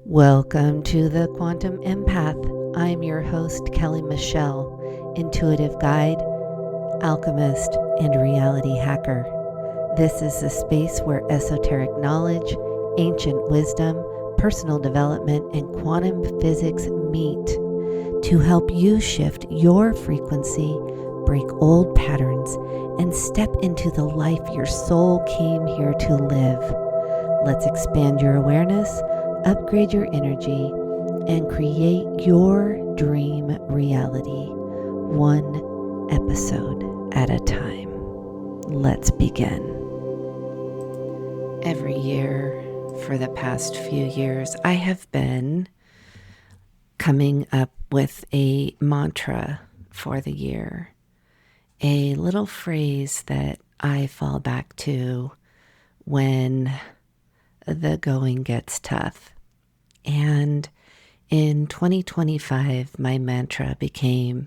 Welcome to the Quantum Empath. I'm your host, Kelly Michelle, intuitive guide, alchemist, and reality hacker. This is a space where esoteric knowledge, ancient wisdom, personal development, and quantum physics meet to help you shift your frequency, break old patterns, and step into the life your soul came here to live. Let's expand your awareness, upgrade your energy, and create your dream reality, one episode at a time. Let's begin. Every year for the past few years, I have been coming up with a mantra for the year, a little phrase that I fall back to when the going gets tough. And in 2025, my mantra became,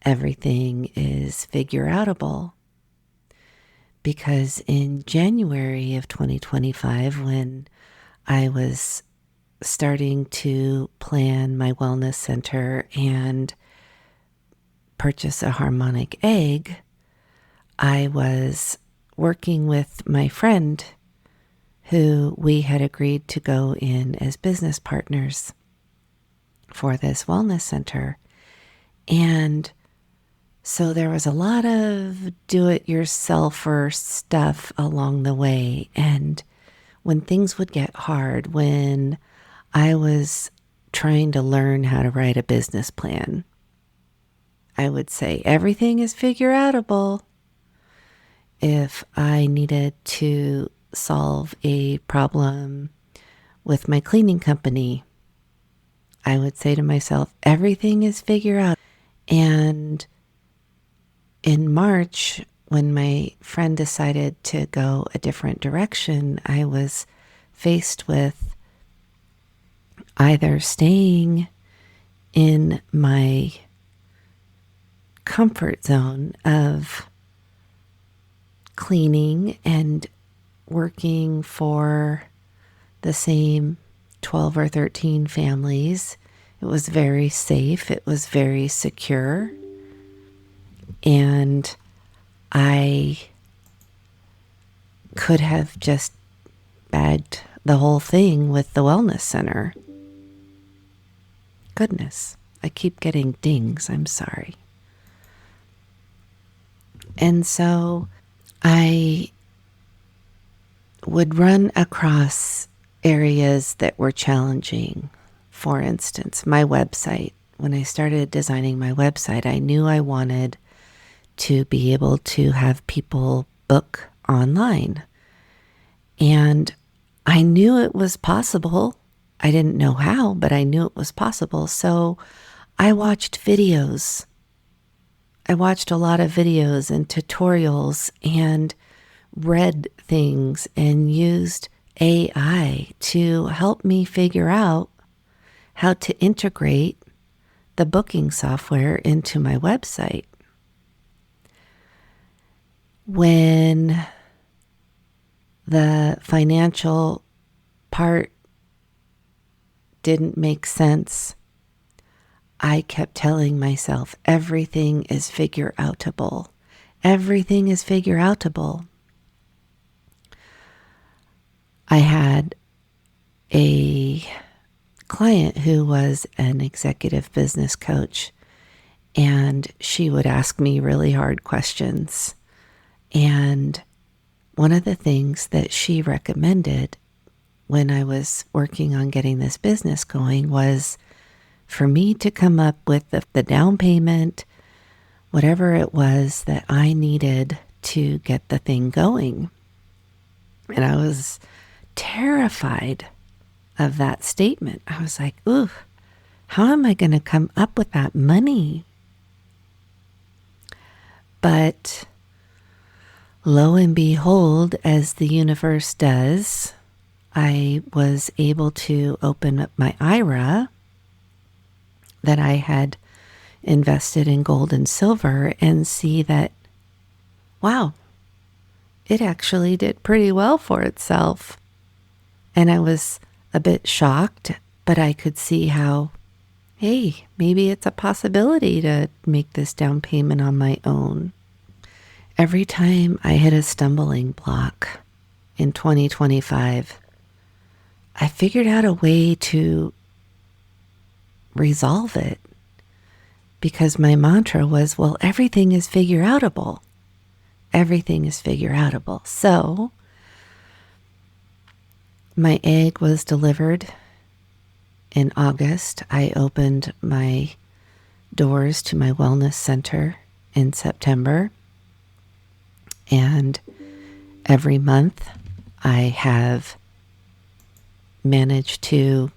everything is figureoutable. Because in January of 2025, when I was starting to plan my wellness center and purchase a Harmonic Egg, I was working with my friend who we had agreed to go in as business partners for this wellness center. And so there was a lot of do-it-yourselfer stuff along the way. And when things would get hard, when I was trying to learn how to write a business plan, I would say, everything is figureoutable. If I needed to solve a problem with my cleaning company, I would say to myself, everything is figure out. And in March, when my friend decided to go a different direction, I was faced with either staying in my comfort zone of cleaning and working for the same 12 or 13 families. It was very safe. It was very secure. And I could have just bagged the whole thing with the wellness center. Goodness, I keep getting dings. I'm sorry. And so I would run across areas that were challenging. For instance, my website. When I started designing my website, I knew I wanted to be able to have people book online. And I knew it was possible. I didn't know how, but I knew it was possible. So I watched videos. I watched a lot of videos and tutorials and read things and used AI to help me figure out how to integrate the booking software into my website. When the financial part didn't make sense, I kept telling myself, everything is figureoutable. Everything is figureoutable. I had a client who was an executive business coach, and she would ask me really hard questions. And one of the things that she recommended when I was working on getting this business going was for me to come up with the down payment, whatever it was that I needed to get the thing going. And I was terrified of that statement. I was like, ooh, how am I going to come up with that money? But lo and behold, as the universe does, I was able to open up my IRA that I had invested in gold and silver and see that, wow, it actually did pretty well for itself. And I was a bit shocked But I could see how, hey, maybe it's a possibility to make this down payment on my own. Every time I hit a stumbling block in 2025, I figured out a way to resolve it, because my mantra was, well, everything is figureoutable. Everything is figureoutable. So my egg was delivered in August. I opened my doors to my wellness center in September. And every month I have managed to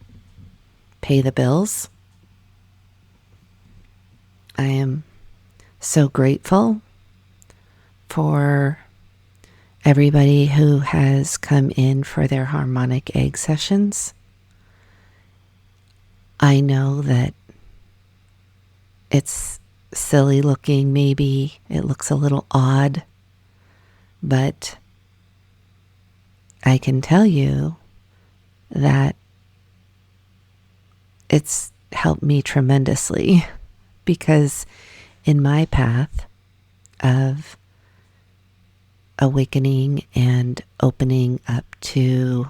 pay the bills. I am so grateful for everybody who has come in for their Harmonic Egg sessions. I know that it's silly looking, maybe it looks a little odd, but I can tell you that it's helped me tremendously, because in my path of awakening and opening up to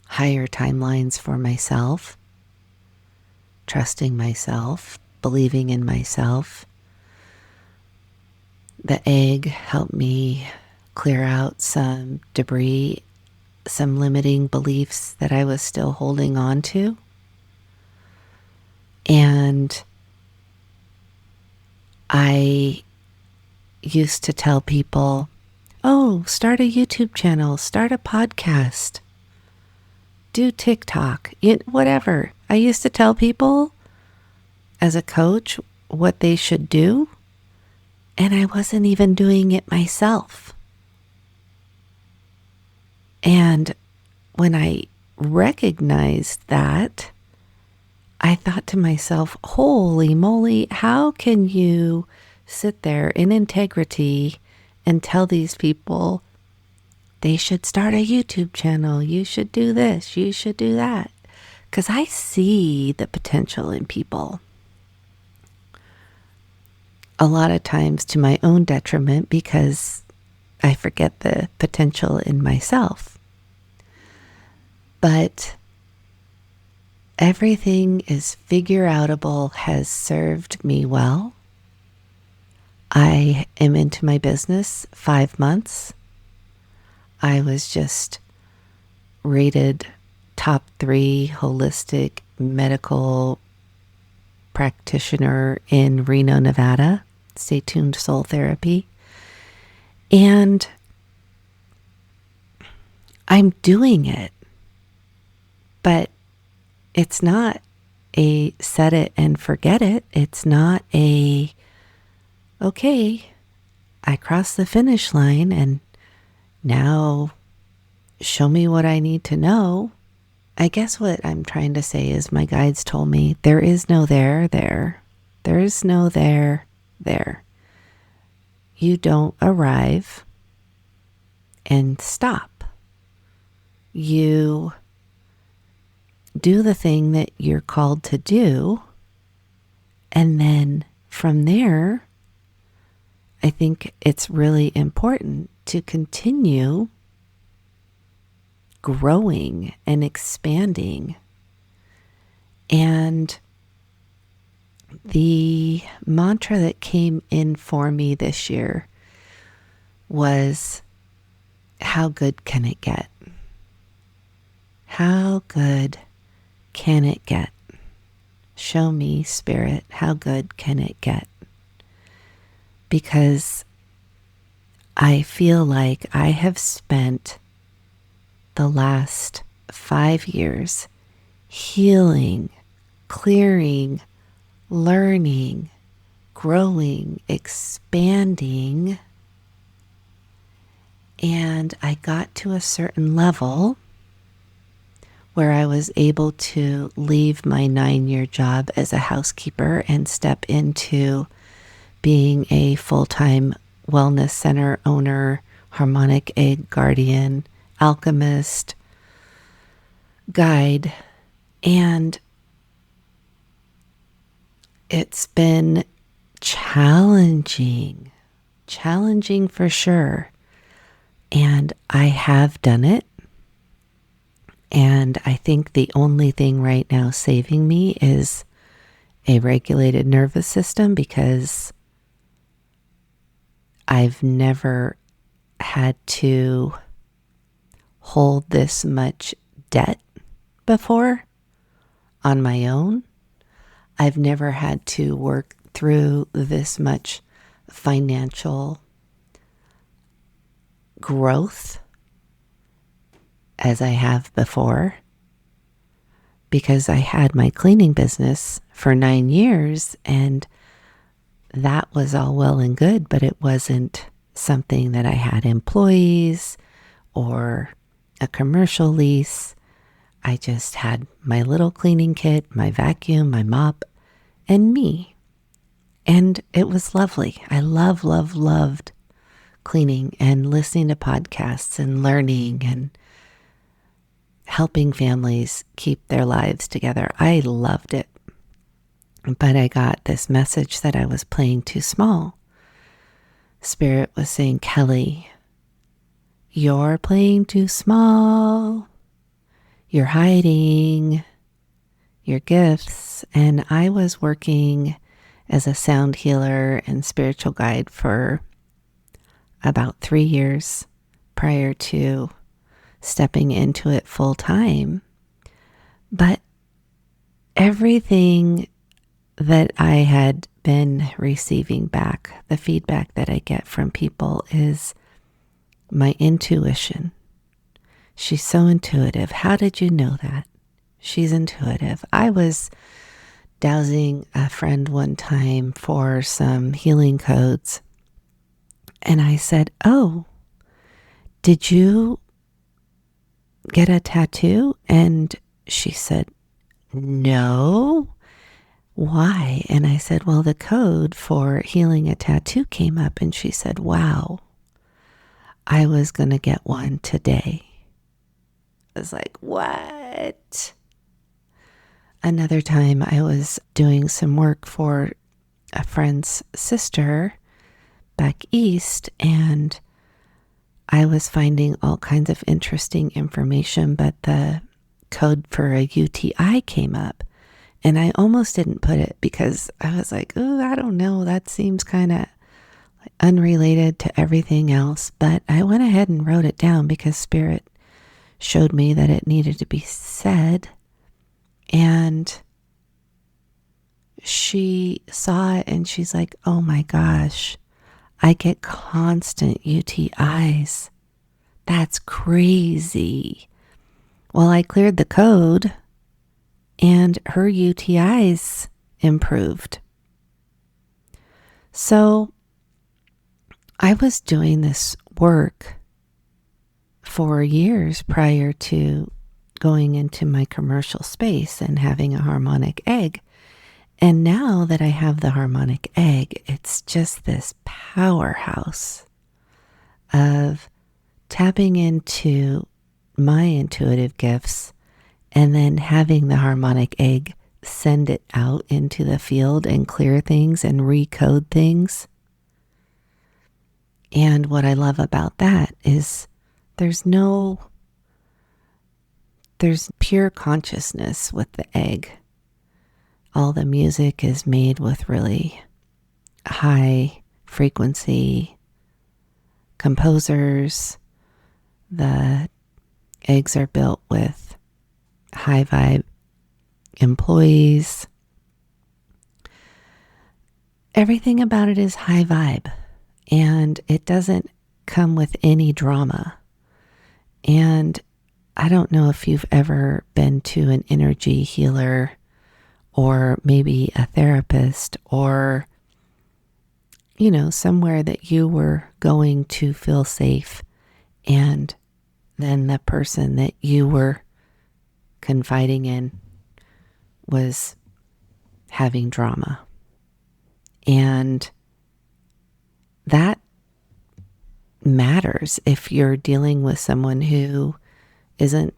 higher timelines for myself, trusting myself, believing in myself, the egg helped me clear out some debris, some limiting beliefs that I was still holding on to. And I used to tell people, oh, start a YouTube channel, start a podcast, do TikTok, whatever. I used to tell people as a coach what they should do, and I wasn't even doing it myself. And when I recognized that, I thought to myself, holy moly, how can you sit there in integrity and tell these people they should start a YouTube channel, you should do this, you should do that? Because I see the potential in people. A lot of times to my own detriment, because I forget the potential in myself. But everything is figureoutable has served me well. I am into my business 5 months. I was just rated top 3 holistic medical practitioner in Reno, Nevada. Stay tuned, Soul Therapy. And I'm doing it. But it's not a set it and forget it. It's not a, okay, I crossed the finish line and now show me what I need to know. I guess what I'm trying to say is my guides told me there is no there. There is no there. You don't arrive and stop. You do the thing that you're called to do, and then from there, I think it's really important to continue growing and expanding. And the mantra that came in for me this year was, how good can it get? How good can it get? Show me, Spirit, how good can it get? Because I feel like I have spent the last 5 years healing, clearing, learning, growing, expanding. And I got to a certain level where I was able to leave my 9-year job as a housekeeper and step into being a full-time wellness center owner, Harmonic Egg guardian, alchemist, guide, And it's been challenging for sure. And I have done it. And I think the only thing right now saving me is a regulated nervous system, because I've never had to hold this much debt before on my own. I've never had to work through this much financial growth as I have before, because I had my cleaning business for 9 years, and that was all well and good, but it wasn't something that I had employees or a commercial lease. I just had my little cleaning kit, my vacuum, my mop, and me. And it was lovely. I loved cleaning and listening to podcasts and learning and helping families keep their lives together. I loved it. But I got this message that I was playing too small. Spirit was saying, Kelly, you're playing too small. You're hiding your gifts. And I was working as a sound healer and spiritual guide for about 3 years prior to stepping into it full time. But everything that I had been receiving back, the feedback that I get from people, is my intuition. She's so intuitive. How did you know that? She's intuitive. I was dowsing a friend one time for some healing codes, and I said, oh, did you get a tattoo? And she said, no. Why? And I said, well, the code for healing a tattoo came up. And she said, wow, I was going to get one today. I was like, what? Another time I was doing some work for a friend's sister back east, and I was finding all kinds of interesting information, but the code for a UTI came up. And I almost didn't put it because I was like, oh, I don't know. That seems kind of unrelated to everything else. But I went ahead and wrote it down because Spirit showed me that it needed to be said. And she saw it and she's like, oh my gosh, I get constant UTIs. That's crazy. Well, I cleared the code and her UTIs improved. So I was doing this work for years prior to going into my commercial space and having a harmonic egg. And now that I have the harmonic egg, it's just this powerhouse of tapping into my intuitive gifts and then having the harmonic egg send it out into the field and clear things and recode things. And what I love about that is there's pure consciousness with the egg. All the music is made with really high frequency composers. The eggs are built with high vibe employees. Everything about it is high vibe, and it doesn't come with any drama. And I don't know if you've ever been to an energy healer or maybe a therapist or, somewhere that you were going to feel safe, and then the person that you were confiding in was having drama. And that matters if you're dealing with someone who isn't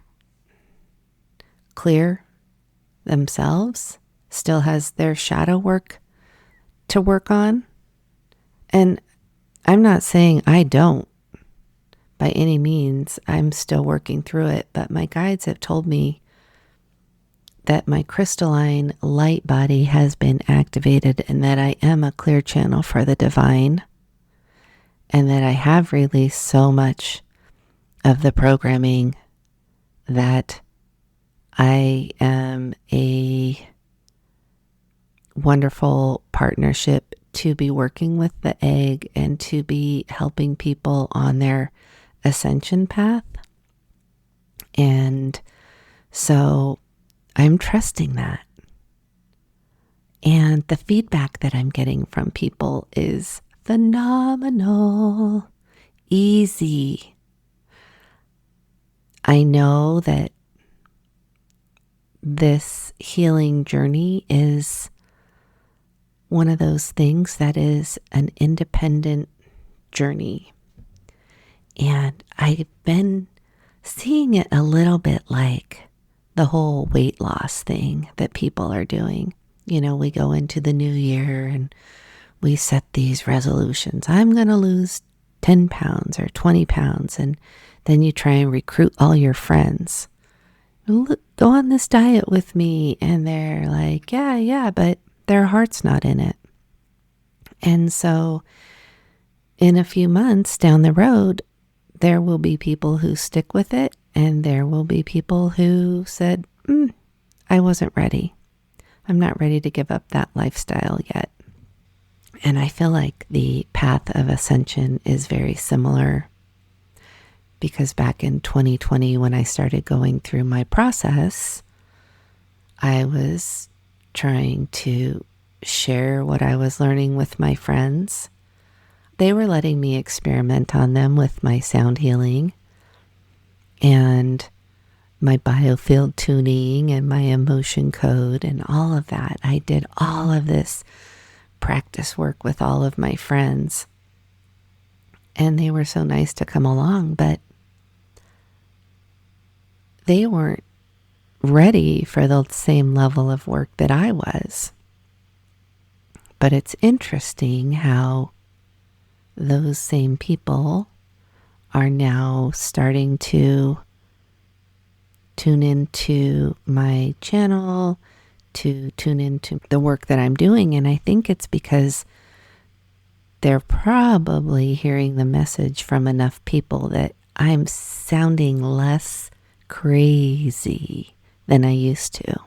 clear themselves, still has their shadow work to work on. And I'm not saying I don't by any means. I'm still working through it, but my guides have told me that my crystalline light body has been activated and that I am a clear channel for the divine, and that I have released so much of the programming that I am a wonderful partnership to be working with the egg and to be helping people on their ascension path. And so I'm trusting that. And the feedback that I'm getting from people is phenomenal, easy. I know that this healing journey is one of those things that is an independent journey. And I've been seeing it a little bit like the whole weight loss thing that people are doing. You know, we go into the new year and we set these resolutions. I'm going to lose 10 pounds or 20 pounds. And then you try and recruit all your friends. Look, go on this diet with me. And they're like, yeah, but their heart's not in it. And so in a few months down the road, there will be people who stick with it. And there will be people who said, I wasn't ready. I'm not ready to give up that lifestyle yet. And I feel like the path of ascension is very similar, because back in 2020, when I started going through my process, I was trying to share what I was learning with my friends. They were letting me experiment on them with my sound healing and my biofield tuning and my emotion code and all of that. I did all of this practice work with all of my friends, and they were so nice to come along, but they weren't ready for the same level of work that I was. But it's interesting how those same people are now starting to tune into my channel, to tune into the work that I'm doing. And I think it's because they're probably hearing the message from enough people that I'm sounding less crazy than I used to.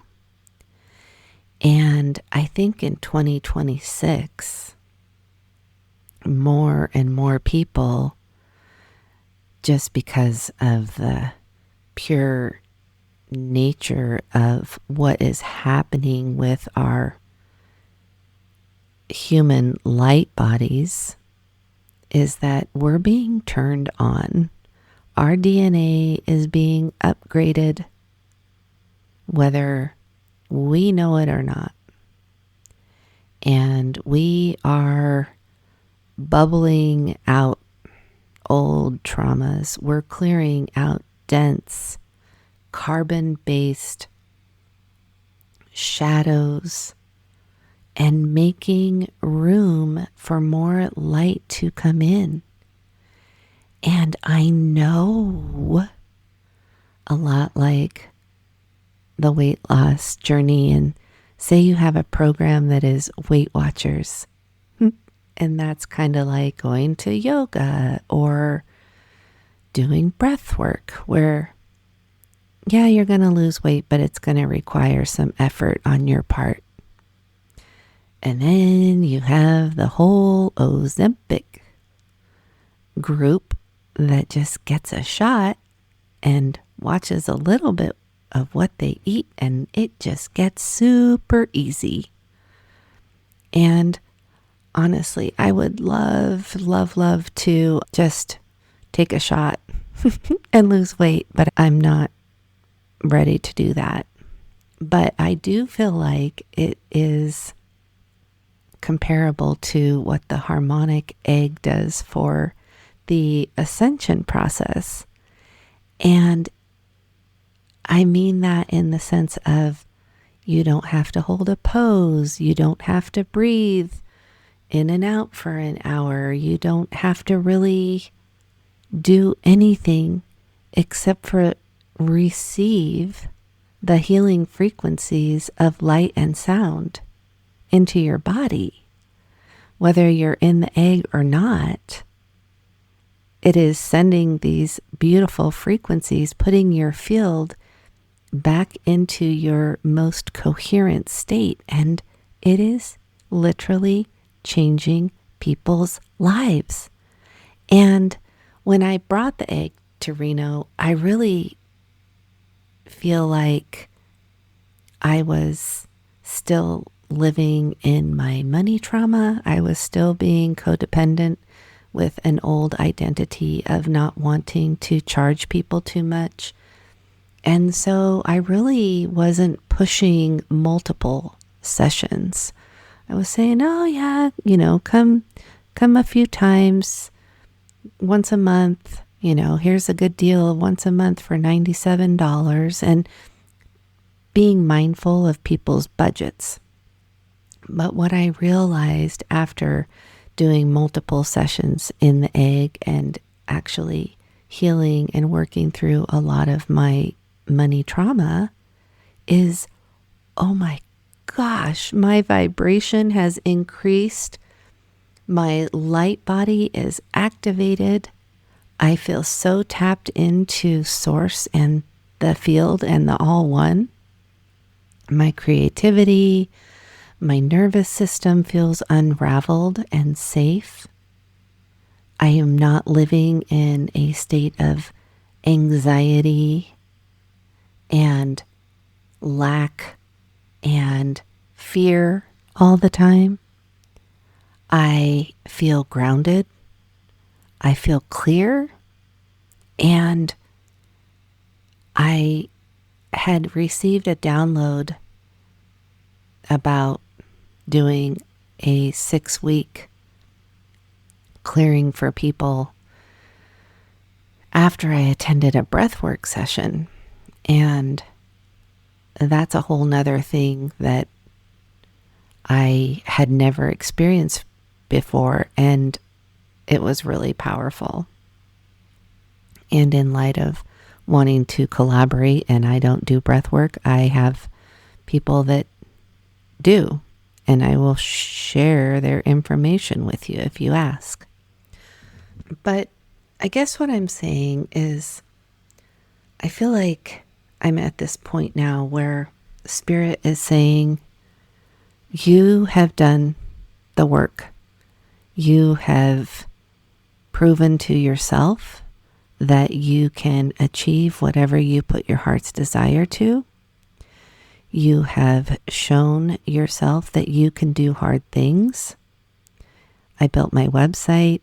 And I think in 2026, more and more people, just because of the pure nature of what is happening with our human light bodies, is that we're being turned on. Our DNA is being upgraded, whether we know it or not. And we are bubbling out old traumas. We're clearing out dense, carbon-based shadows and making room for more light to come in. And I know, a lot like the weight loss journey, and say you have a program that is Weight Watchers, and that's kind of like going to yoga or doing breath work, where yeah, you're going to lose weight, but it's going to require some effort on your part. And then you have the whole Ozempic group that just gets a shot and watches a little bit of what they eat, and it just gets super easy. And honestly, I would love to just take a shot and lose weight, but I'm not ready to do that. But I do feel like it is comparable to what the Harmonic Egg does for the ascension process. And I mean that in the sense of, You don't have to hold a pose. You don't have to breathe in and out for an hour. You don't have to really do anything except for receive the healing frequencies of light and sound into your body. Whether you're in the egg or not, it is sending these beautiful frequencies, putting your field back into your most coherent state. And it is literally changing people's lives. And when I brought the egg to Reno, I really feel like I was still living in my money trauma. I was still being codependent with an old identity of not wanting to charge people too much. And so I really wasn't pushing multiple sessions. I was saying, oh yeah, come a few times, once a month, here's a good deal once a month for $97, and being mindful of people's budgets. But what I realized after doing multiple sessions in the egg and actually healing and working through a lot of my money trauma is, oh my gosh, my vibration has increased. My light body is activated. I feel so tapped into source and the field and the all one. My creativity, my nervous system feels unraveled and safe. I am not living in a state of anxiety and lack and fear all the time. I feel grounded. I feel clear. And I had received a download about doing a 6-week clearing for people after I attended a breathwork session. And that's a whole nother thing that I had never experienced before, and it was really powerful. And in light of wanting to collaborate, and I don't do breathwork, I have people that do, and I will share their information with you if you ask. But I guess what I'm saying is, I feel like I'm at this point now where Spirit is saying, you have done the work. You have proven to yourself that you can achieve whatever you put your heart's desire to. You have shown yourself that you can do hard things. I built my website.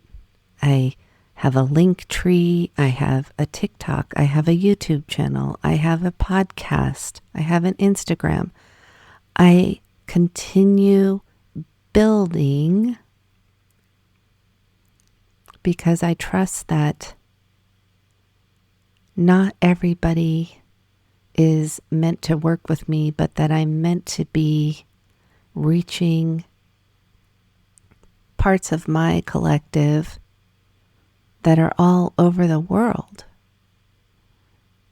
I have a link tree. I have a TikTok. I have a YouTube channel. I have a podcast. I have an Instagram. I continue building because I trust that not everybody is meant to work with me, but that I'm meant to be reaching parts of my collective that are all over the world.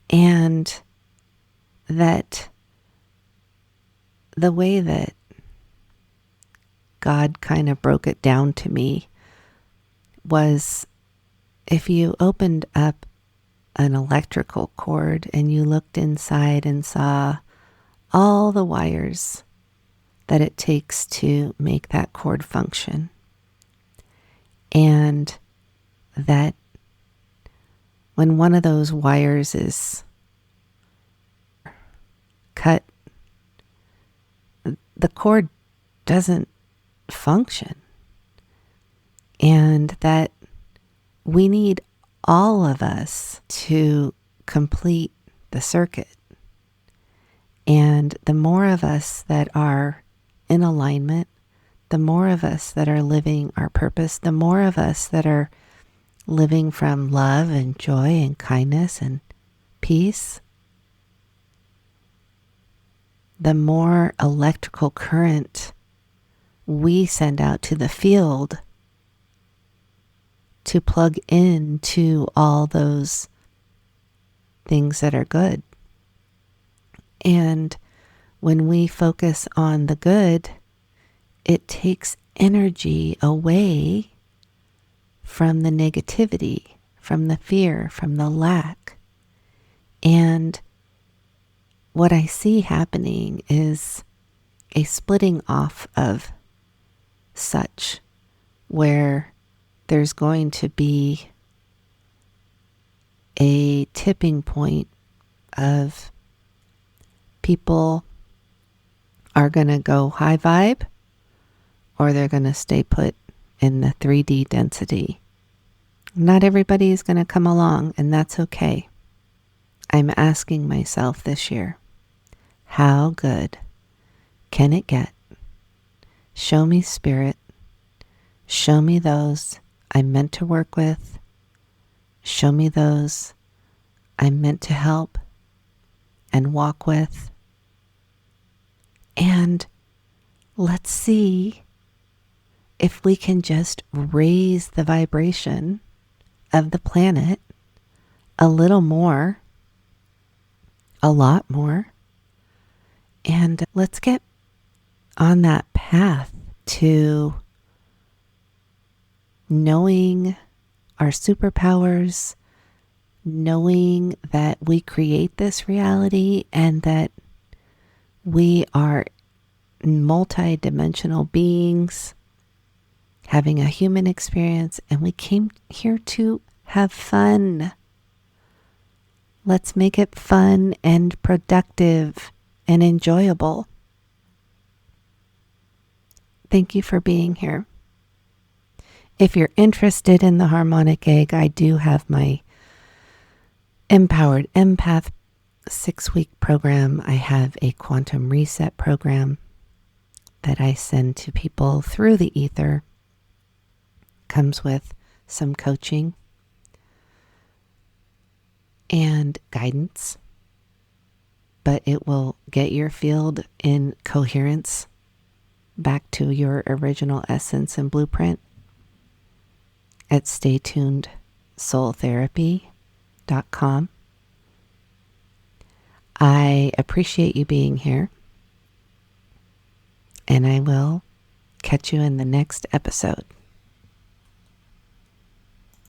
And that the way that God kind of broke it down to me was, if you opened up an electrical cord and you looked inside and saw all the wires that it takes to make that cord function, and that when one of those wires is cut, the cord doesn't function, and that we need all of us to complete the circuit. And the more of us that are in alignment, the more of us that are living our purpose, the more of us that are living from love and joy and kindness and peace, the more electrical current we send out to the field to plug into all those things that are good. And when we focus on the good, it takes energy away from the negativity, from the fear, from the lack. And what I see happening is a splitting off of such, where there's going to be a tipping point of people are going to go high vibe, or they're going to stay put in the 3D density. Not everybody is going to come along, and that's okay. I'm asking myself this year, how good can it get? Show me spirit. Show me those I'm meant to work with. Show me those I'm meant to help and walk with. And let's see if we can just raise the vibration of the planet a little more, a lot more. And let's get on that path to knowing our superpowers, knowing that we create this reality and that we are multi-dimensional beings having a human experience, and we came here to have fun. Let's make it fun and productive and enjoyable. Thank you for being here. If you're interested in the Harmonic Egg, I do have my Empowered Empath 6-week program. I have a quantum reset program that I send to people through the ether. Comes with some coaching and guidance, but it will get your field in coherence back to your original essence and blueprint at staytunedsoultherapy.com. I appreciate you being here, and I will catch you in the next episode.